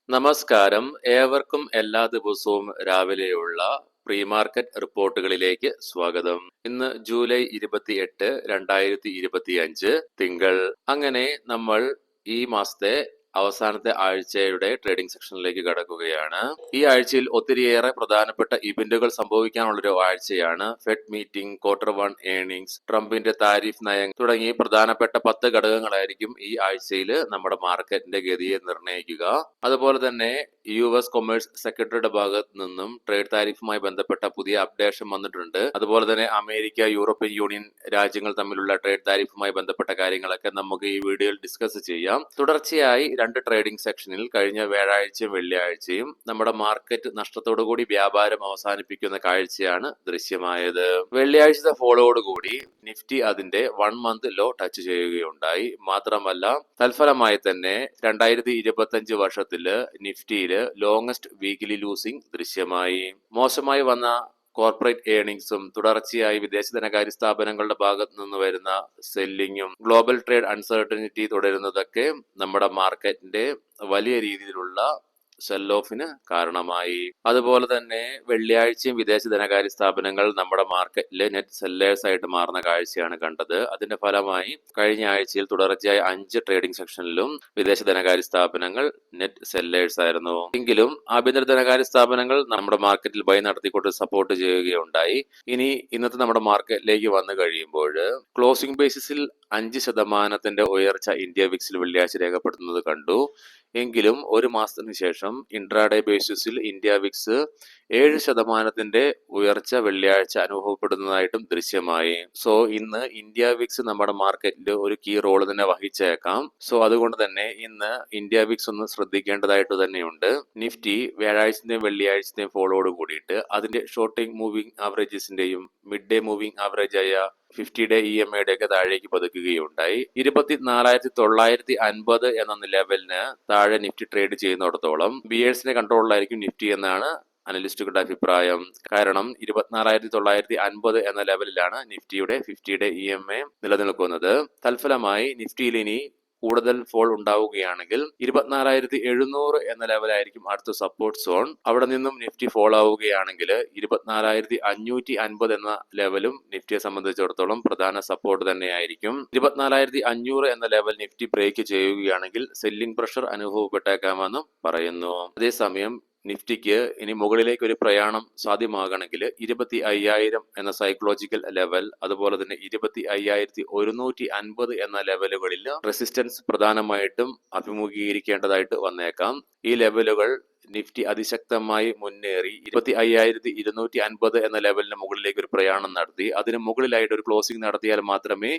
നമസ്കാരം. ഏവർക്കും എല്ലാ ദിവസവും രാവിലെയുള്ള പ്രീ മാർക്കറ്റ് റിപ്പോർട്ടുകളിലേക്ക് സ്വാഗതം. ഇന്ന് ജൂലൈ 28, 2025 തിങ്കൾ. അങ്ങനെ നമ്മൾ ഈ മാസത്തെ അവസാനത്തെ ആഴ്ചയുടെ ട്രേഡിംഗ് സെക്ഷനിലേക്ക് കടക്കുകയാണ്. ഈ ആഴ്ചയിൽ ഒത്തിരിയേറെ പ്രധാനപ്പെട്ട ഇവന്റുകൾ സംഭവിക്കാനുള്ളൊരു ആഴ്ചയാണ്. ഫെഡ് മീറ്റിംഗ്, Q1 ഏർണിംഗ്സ്, ട്രംപിന്റെ താരിഫ് നയം തുടങ്ങി പ്രധാനപ്പെട്ട 10 ഘടകങ്ങളായിരിക്കും ഈ ആഴ്ചയിൽ നമ്മുടെ മാർക്കറ്റിന്റെ ഗതിയെ നിർണ്ണയിക്കുക. അതുപോലെ തന്നെ US കൊമേഴ്സ് സെക്രട്ടറിയുടെ ഭാഗത്ത് നിന്നും ട്രേഡ് താരിഫുമായി ബന്ധപ്പെട്ട പുതിയ അപ്ഡേഷൻ വന്നിട്ടുണ്ട്. അതുപോലെ തന്നെ അമേരിക്ക, യൂറോപ്യൻ യൂണിയൻ രാജ്യങ്ങൾ തമ്മിലുള്ള ട്രേഡ് താരിഫുമായി ബന്ധപ്പെട്ട കാര്യങ്ങളൊക്കെ നമുക്ക് ഈ വീഡിയോയിൽ ഡിസ്കസ് ചെയ്യാം. തുടർച്ചയായി 2 ട്രേഡിംഗ് സെക്ഷനിൽ കഴിഞ്ഞ വ്യാഴാഴ്ചയും വെള്ളിയാഴ്ചയും നമ്മുടെ മാർക്കറ്റ് നഷ്ടത്തോടുകൂടി വ്യാപാരം അവസാനിപ്പിക്കുന്ന കാഴ്ചയാണ് ദൃശ്യമായത്. വെള്ളിയാഴ്ചത്തെ ഫോളോയോടുകൂടി നിഫ്റ്റി അതിന്റെ 1 മന്ത് ലോ ടച്ച് ചെയ്യുകയുണ്ടായി. മാത്രമല്ല തൽഫലമായി തന്നെ 2025 വർഷത്തില് നിഫ്റ്റിയില് ലോങ്ങസ്റ്റ് വീക്കിലി ലൂസിംഗ് ദൃശ്യമായി. മോശമായി വന്ന കോർപ്പറേറ്റ് ഏർണിംഗ്സും തുടർച്ചയായി വിദേശ ധനകാര്യ സ്ഥാപനങ്ങളുടെ ഭാഗത്ത് നിന്ന് വരുന്ന സെല്ലിങ്ങും ഗ്ലോബൽ ട്രേഡ് അൺസർട്ടനിറ്റി തുടരുന്നതൊക്കെ നമ്മുടെ മാർക്കറ്റിന്റെ വലിയ രീതിയിലുള്ള സെൽ ഓഫിന് കാരണമായി. അതുപോലെ തന്നെ വെള്ളിയാഴ്ചയും വിദേശ ധനകാര്യ സ്ഥാപനങ്ങൾ നമ്മുടെ മാർക്കറ്റിലെ നെറ്റ് സെല്ലേഴ്സ് ആയിട്ട് മാറുന്ന കാഴ്ചയാണ് കണ്ടത്. അതിന്റെ ഫലമായി കഴിഞ്ഞ ആഴ്ചയിൽ തുടർച്ചയായി 5 ട്രേഡിംഗ് സെക്ഷനിലും വിദേശ ധനകാര്യ സ്ഥാപനങ്ങൾ നെറ്റ് സെല്ലേഴ്സ് ആയിരുന്നു. എങ്കിലും ആഭ്യന്തര ധനകാര്യ സ്ഥാപനങ്ങൾ നമ്മുടെ മാർക്കറ്റിൽ ബൈ നടത്തിക്കൊണ്ട് സപ്പോർട്ട് ചെയ്യുകയുണ്ടായി. ഇനി ഇന്നത്തെ നമ്മുടെ മാർക്കറ്റിലേക്ക് വന്നു കഴിയുമ്പോൾ ക്ലോസിംഗ് ബേസിസിൽ 5% ഉയർച്ച ഇന്ത്യ വിക്സിൽ വെള്ളിയാഴ്ച രേഖപ്പെടുത്തുന്നത് കണ്ടു. എങ്കിലും ഒരു മാസത്തിന് ശേഷം ഇൻട്രാഡേ ബേസിസിൽ ഇന്ത്യ വിക്സ് 7% ഉയർച്ച വെള്ളിയാഴ്ച അനുഭവപ്പെടുന്നതായിട്ടും ദൃശ്യമായി. സോ ഇന്ന് ഇന്ത്യ വിക്സ് നമ്മുടെ മാർക്കറ്റിൽ ഒരു കീ റോൾ തന്നെ വഹിച്ചേക്കാം. സോ അതുകൊണ്ട് തന്നെ ഇന്ന് ഇന്ത്യ വിക്സ് ഒന്ന് ശ്രദ്ധിക്കേണ്ടതായിട്ട് തന്നെയുണ്ട്. നിഫ്റ്റി വ്യാഴാഴ്ചത്തെയും വെള്ളിയാഴ്ചത്തെയും ഫോളോയോട് കൂടിയിട്ട് അതിന്റെ ഷോർട്ടിംഗ് മൂവിംഗ് ആവറേജസിന്റെയും മിഡ് ഡേ മൂവിംഗ് ആവറേജ് ആയ 50 ഡേ EMA ഒക്കെ താഴേക്ക് പതുക്കുകയുണ്ടായി. 24,950 എന്ന ലെവലിന് താഴെ നിഫ്റ്റി ട്രേഡ് ചെയ്യുന്നിടത്തോളം ബിയേഴ്സിന്റെ കൺട്രോളിലായിരിക്കും നിഫ്റ്റി എന്നാണ് അനലിസ്റ്റുകളുടെ അഭിപ്രായം. കാരണം 24,950 എന്ന ലെവലിലാണ് നിഫ്റ്റിയുടെ 50 ഡേ EMA നിലനിൽക്കുന്നത്. തൽഫലമായി നിഫ്റ്റിയിൽ ഇനി കൂടുതൽ ഫോൾ ഉണ്ടാവുകയാണെങ്കിൽ 24,700 എന്ന ലെവലായിരിക്കും അടുത്ത സപ്പോർട്ട് സോൺ. അവിടെ നിന്നും നിഫ്റ്റി ഫോൾ ആവുകയാണെങ്കിൽ 24,550 എന്ന ലെവലും നിഫ്റ്റിയെ സംബന്ധിച്ചിടത്തോളം പ്രധാന സപ്പോർട്ട് തന്നെയായിരിക്കും. 24,500 എന്ന ലെവൽ നിഫ്റ്റി ബ്രേക്ക് ചെയ്യുകയാണെങ്കിൽ സെല്ലിംഗ് പ്രഷർ അനുഭവപ്പെട്ടേക്കാമെന്നും പറയുന്നു. അതേസമയം നിഫ്റ്റിക്ക് ഇനി മുകളിലേക്ക് ഒരു പ്രയാണം സാധ്യമാകണമെങ്കിൽ 25,000 എന്ന സൈക്കോളജിക്കൽ ലെവൽ, അതുപോലെ തന്നെ 25,150 എന്ന ലെവലുകളിൽ റെസിസ്റ്റൻസ് പ്രധാനമായിട്ടും അഭിമുഖീകരിക്കേണ്ടതായിട്ട് വന്നേക്കാം. ഈ ലെവലുകൾ നിഫ്റ്റി അതിശക്തമായി മുന്നേറി 25,250 എന്ന ലെവലിന് മുകളിലേക്ക് ഒരു പ്രയാണം നടത്തി അതിന് മുകളിലായിട്ട് ഒരു ക്ലോസിംഗ് നടത്തിയാൽ മാത്രമേ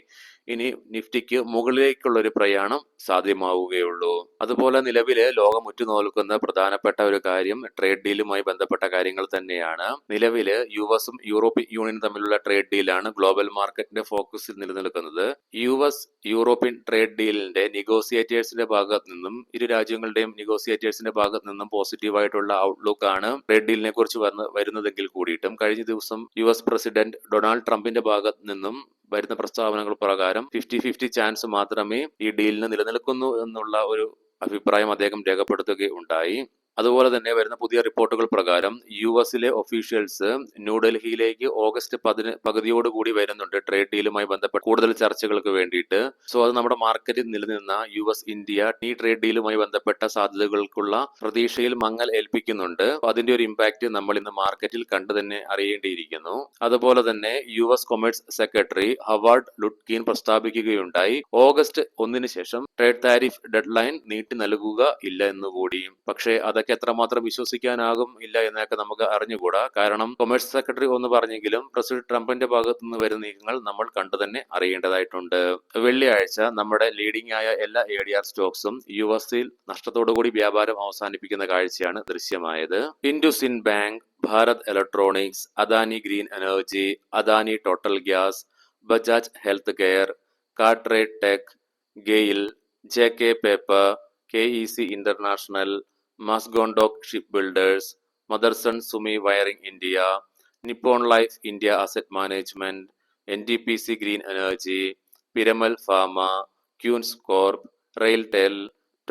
ഇനി നിഫ്റ്റിക്ക് മുകളിലേക്കുള്ള ഒരു പ്രയാണം സാധ്യമാവുകയുള്ളൂ. അതുപോലെ നിലവില് ലോകം ഉറ്റുനോക്കുന്ന പ്രധാനപ്പെട്ട ഒരു കാര്യം ട്രേഡ് ഡീലുമായി ബന്ധപ്പെട്ട കാര്യങ്ങൾ തന്നെയാണ്. നിലവില് US-ഉം യൂറോപ്യൻ യൂണിയനും തമ്മിലുള്ള ട്രേഡ് ഡീലാണ് ഗ്ലോബൽ മാർക്കറ്റിന്റെ ഫോക്കസിൽ നിലനിൽക്കുന്നത്. US-യൂറോപ്യൻ ട്രേഡ് ഡീലിന്റെ നെഗോസിയേറ്റേഴ്സിന്റെ ഭാഗത്ത് നിന്നും ഇരു രാജ്യങ്ങളുടെയും നെഗോസിയേറ്റേഴ്സിന്റെ ഭാഗത്ത് നിന്നും പോസിറ്റീവായിട്ടുള്ള ഔട്ട്ലുക്ക് ആണ് ട്രേഡ് ഡീലിനെ കുറിച്ച് വരുന്നതെങ്കിൽ കൂടിയിട്ടും കഴിഞ്ഞ ദിവസം US പ്രസിഡന്റ് ഡൊണാൾഡ് ട്രംപിന്റെ ഭാഗത്ത് നിന്നും വരുന്ന പ്രസ്താവനകൾ പ്രകാരം 50-50 ചാൻസ് മാത്രമേ ഈ ഡീലിന് നിലനിൽക്കുന്നു എന്നുള്ള ഒരു അഭിപ്രായം അദ്ദേഹം രേഖപ്പെടുത്തുകയുണ്ടായി. അതുപോലെ തന്നെ വരുന്ന പുതിയ റിപ്പോർട്ടുകൾ പ്രകാരം US-ലെ ഒഫീഷ്യൽസ് ന്യൂഡൽഹിയിലേക്ക് ഓഗസ്റ്റ് പകുതിയോടുകൂടി വരുന്നുണ്ട് ട്രേഡ് ഡീലുമായി ബന്ധപ്പെട്ട് കൂടുതൽ ചർച്ചകൾക്ക് വേണ്ടിയിട്ട്. സോ അത് നമ്മുടെ മാർക്കറ്റിൽ നിലനിന്ന US-ഇന്ത്യ ഈ ട്രേഡ് ഡീലുമായി ബന്ധപ്പെട്ട സാധ്യതകൾക്കുള്ള പ്രതീക്ഷയിൽ മങ്ങൽ ഏൽപ്പിക്കുന്നുണ്ട്. അതിന്റെ ഒരു ഇമ്പാക്ട് നമ്മൾ ഇന്ന് മാർക്കറ്റിൽ കണ്ടു തന്നെ അറിയേണ്ടിയിരിക്കുന്നു. അതുപോലെ തന്നെ US commerce secretary Howard Lutnick പ്രസ്താവിക്കുകയുണ്ടായി ഓഗസ്റ്റ് 1 ശേഷം ട്രേഡ് താരിഫ് ഡെഡ് ലൈൻ നീട്ടി നൽകുക ഇല്ല എന്നുകൂടി. പക്ഷേ അതൊക്കെ എത്രമാത്രം വിശ്വസിക്കാനാകും ഇല്ല എന്നൊക്കെ നമുക്ക് അറിഞ്ഞുകൂടാ. കാരണം കൊമേഴ്സ് സെക്രട്ടറി ഒന്ന് പറഞ്ഞെങ്കിലും പ്രസിഡന്റ് ട്രംപിന്റെ ഭാഗത്തു നിന്ന് വരുന്ന നീക്കങ്ങൾ നമ്മൾ കണ്ടു തന്നെ അറിയേണ്ടതായിട്ടുണ്ട്. വെള്ളിയാഴ്ച നമ്മുടെ ലീഡിംഗ് ആയ എല്ലാ ADR സ്റ്റോക്സും US-ൽ നഷ്ടത്തോടുകൂടി വ്യാപാരം അവസാനിപ്പിക്കുന്ന കാഴ്ചയാണ് ദൃശ്യമായത്. IndusInd Bank, Bharat Electronics, Adani Green Energy, Adani Total Gas, Bajaj Health Care, CarTrade Tech, GAIL, JK Paper, KEC International, Mazagon Dock Shipbuilders, Motherson Sumi Wiring India, Nippon Life India Asset Management, NTPC Green Energy, Piramal Pharma, Quess Corp, RailTel,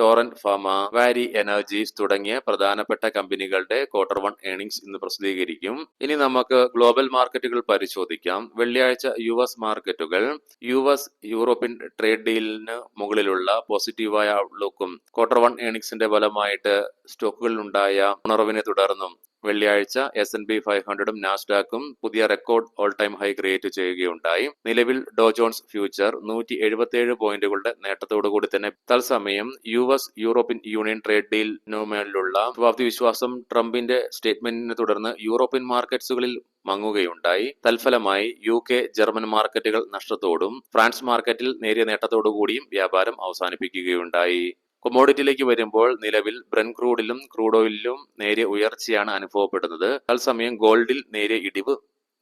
Torrent Pharma, Waaree Energies തുടങ്ങിയ പ്രധാനപ്പെട്ട കമ്പനികളുടെ Q1 earnings ഇന്ന് പ്രസിദ്ധീകരിക്കും. ഇനി നമുക്ക് global മാർക്കറ്റുകൾ പരിശോധിക്കാം. വെള്ളിയാഴ്ച US മാർക്കറ്റുകൾ യൂറോപ്യൻ ട്രേഡ് ഡീലിന് മുകളിലുള്ള പോസിറ്റീവായ ഔട്ട്ലുക്കും Q1 ഏർണിംഗ്സിന്റെ ഫലമായിട്ട് സ്റ്റോക്കുകളിലുണ്ടായ ഉണർവിനെ തുടർന്നും വെള്ളിയാഴ്ച S&P 500ഉം നാസ്ഡാക്കും പുതിയ record all time high create ചെയ്യുകയുണ്ടായി. നിലവിൽ ഡോ ജോൺസ് ഫ്യൂച്ചർ 177 പോയിന്റുകളുടെ നേട്ടത്തോടുകൂടി തന്നെ തത്സമയം യൂറോപ്യൻ യൂണിയൻ ട്രേഡ് ഡീലിനുമേലുള്ള ശുഭാപ്തി വിശ്വാസം ട്രംപിന്റെ സ്റ്റേറ്റ്മെന്റിനെ തുടർന്ന് യൂറോപ്യൻ മാർക്കറ്റ്സുകളിൽ മങ്ങുകയുണ്ടായി. തൽഫലമായി UK, ജർമ്മൻ മാർക്കറ്റുകൾ നഷ്ടത്തോടും ഫ്രാൻസ് മാർക്കറ്റിൽ നേരിയ നേട്ടത്തോടുകൂടിയും വ്യാപാരം അവസാനിപ്പിക്കുകയുണ്ടായി. കൊമോഡിറ്റിയിലേക്ക് വരുമ്പോൾ നിലവിൽ ബ്രെന്റ് ക്രൂഡിലും ക്രൂഡ് ഓയിലിലും നേരിയ ഉയർച്ചയാണ് അനുഭവപ്പെടുന്നത്. തത്സമയം ഗോൾഡിൽ നേരിയ ഇടിവ്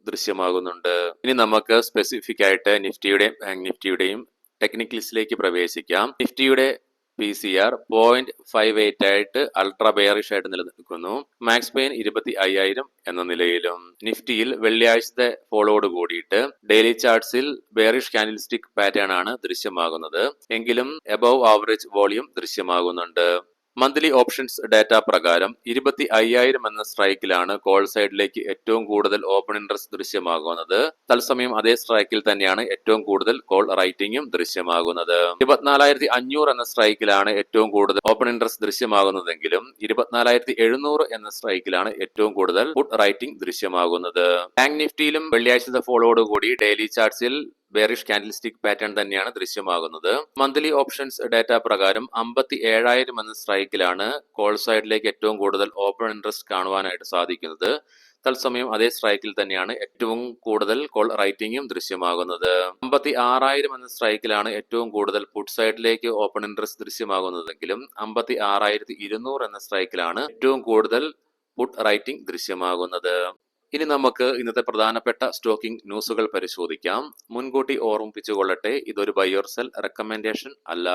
ദൃശ്യമാകുന്നുണ്ട്. ഇനി നമുക്ക് സ്പെസിഫിക് ആയിട്ട് നിഫ്റ്റിയുടെയും ബാങ്ക് നിഫ്റ്റിയുടെയും ടെക്നിക്കൽസിലേക്ക് പ്രവേശിക്കാം. നിഫ്റ്റിയുടെ PCR 0.58 ആയിട്ട് അൾട്രാ ബെയറിഷ് ആയിട്ട് നിലനിൽക്കുന്നു. മാക്സ് പെയിൻ 25,000 എന്ന നിലയിലും. നിഫ്റ്റിയിൽ വെള്ളിയാഴ്ചത്തെ ഫോളോയോട് കൂടിയിട്ട് ഡെയിലി ചാർട്ട്സിൽ ബെയറിഷ് കാൻഡിൽസ്റ്റിക് പാറ്റേൺ ആണ് ദൃശ്യമാകുന്നത്. എങ്കിലും എബവ് ആവറേജ് വോളിയം ദൃശ്യമാകുന്നുണ്ട്. മന്ത്ലി ഓപ്ഷൻസ് ഡാറ്റ പ്രകാരം 25,000 എന്ന സ്ട്രൈക്കിലാണ് കോൾ സൈഡിലേക്ക് ഏറ്റവും കൂടുതൽ ഓപ്പൺ ഇൻട്രസ്റ്റ് ദൃശ്യമാകുന്നത്. തത്സമയം അതേ സ്ട്രൈക്കിൽ തന്നെയാണ് ഏറ്റവും കൂടുതൽ കോൾ റൈറ്റിംഗും ദൃശ്യമാകുന്നത്. 24,500 എന്ന സ്ട്രൈക്കിലാണ് ഏറ്റവും കൂടുതൽ ഓപ്പൺ ഇൻട്രസ്റ്റ് ദൃശ്യമാകുന്നതെങ്കിലും 24,700 എന്ന സ്ട്രൈക്കിലാണ് ഏറ്റവും കൂടുതൽ പുട്ട് റൈറ്റിംഗ് ദൃശ്യമാകുന്നത്. ബാങ്ക് നിഫ്റ്റിയിലും വെള്ളിയാഴ്ചത്തെ ഫോളോയോടുകൂടി ഡെയിലി ചാർട്ട്സിൽ ബെയറിഷ് കാൻഡിൽസ്റ്റിക് പാറ്റേൺ തന്നെയാണ് ദൃശ്യമാകുന്നത്. മന്ത്ലി ഓപ്ഷൻസ് ഡാറ്റ പ്രകാരം 57,000 എന്ന സ്ട്രൈക്കിലാണ് കോൾ സൈഡിലേക്ക് ഏറ്റവും കൂടുതൽ ഓപ്പൺ ഇൻട്രസ്റ്റ് കാണുവാനായിട്ട് സാധിക്കുന്നത്. തത്സമയം അതേ സ്ട്രൈക്കിൽ തന്നെയാണ് ഏറ്റവും കൂടുതൽ കോൾ റൈറ്റിംഗും ദൃശ്യമാകുന്നത്. 56,000 എന്ന സ്ട്രൈക്കിലാണ് ഏറ്റവും കൂടുതൽ പുട്ട് സൈഡിലേക്ക് ഓപ്പൺ ഇൻട്രസ്റ്റ് ദൃശ്യമാകുന്നതെങ്കിലും 56,200 എന്ന സ്ട്രൈക്കിലാണ് ഏറ്റവും കൂടുതൽ പുട്ട് റൈറ്റിംഗ് ദൃശ്യമാകുന്നത്. ഇനി നമുക്ക് ഇന്നത്തെ പ്രധാനപ്പെട്ട സ്റ്റോക്കിംഗ് ന്യൂസുകൾ പരിശോധിക്കാം. മുൻകൂട്ടി ഓർമ്മിപ്പിച്ചുകൊള്ളട്ടെ, ഇതൊരു ബൈ ഓർ സെൽ റെക്കമെൻഡേഷൻ അല്ല.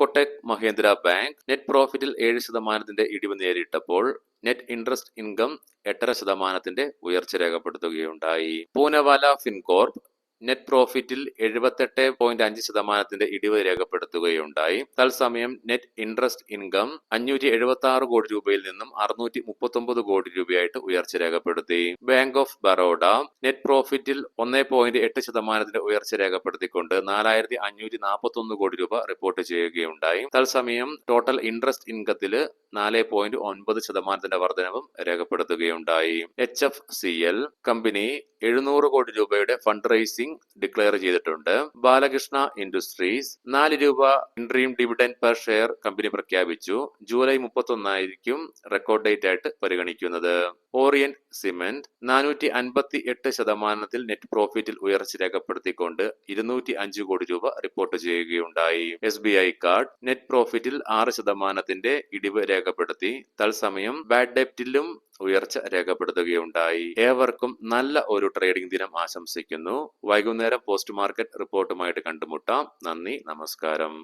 കൊട്ടക് മഹീന്ദ്ര ബാങ്ക് നെറ്റ് പ്രോഫിറ്റിൽ 7% ഇടിവ് നേരിട്ടപ്പോൾ നെറ്റ് ഇൻട്രസ്റ്റ് ഇൻകം 8.5% ഉയർച്ച രേഖപ്പെടുത്തുകയുണ്ടായി. പൂനവാല ഫിൻകോർപ്പ് നെറ്റ് പ്രോഫിറ്റിൽ 78.5% ഇടിവ് രേഖപ്പെടുത്തുകയുണ്ടായി. തത്സമയം നെറ്റ് ഇൻട്രസ്റ്റ് ഇൻകം 576 കോടി രൂപയിൽ നിന്നും 639 കോടി രൂപയായിട്ട് ഉയർച്ച രേഖപ്പെടുത്തി. ബാങ്ക് ഓഫ് ബറോഡ നെറ്റ് പ്രോഫിറ്റിൽ 1.8% ഉയർച്ച രേഖപ്പെടുത്തിക്കൊണ്ട് 4,541 കോടി രൂപ റിപ്പോർട്ട് ചെയ്യുകയുണ്ടായി. തത്സമയം ടോട്ടൽ ഇൻട്രസ്റ്റ് ഇൻകത്തില് 4.9% വർധനവും രേഖപ്പെടുത്തുകയുണ്ടായി. HFCL കമ്പനി 700 കോടി രൂപയുടെ ഫണ്ട് റൈസിംഗ് ഡിക്ലെയർ ചെയ്തിട്ടുണ്ട്. ബാലകൃഷ്ണ ഇൻഡസ്ട്രീസ് 4 രൂപ interim dividend per share company പ്രഖ്യാപിച്ചു. ജൂലൈ 31 ആയിരിക്കും റെക്കോർഡ് ഡേറ്റ് ആയിട്ട് പരിഗണിക്കുന്നത്. ഓറിയന്റ് സിമെന്റ് 458% നെറ്റ് പ്രോഫിറ്റിൽ ഉയർച്ച രേഖപ്പെടുത്തിക്കൊണ്ട് 205 കോടി രൂപ റിപ്പോർട്ട് ചെയ്യുകയുണ്ടായി. SBI കാർഡ് നെറ്റ് പ്രോഫിറ്റിൽ 6% ഇടിവ് രേഖപ്പെടുത്തി. തത്സമയം ബാഡ് ഡെപ്റ്റിലും ഉയർച്ച രേഖപ്പെടുത്തുകയുണ്ടായി. ഏവർക്കും നല്ല ഒരു ട്രേഡിംഗ് ദിനം ആശംസിക്കുന്നു. വൈകുന്നേരം പോസ്റ്റ് മാർക്കറ്റ് റിപ്പോർട്ടുമായിട്ട് കണ്ടുമുട്ടാം. നന്ദി, നമസ്കാരം.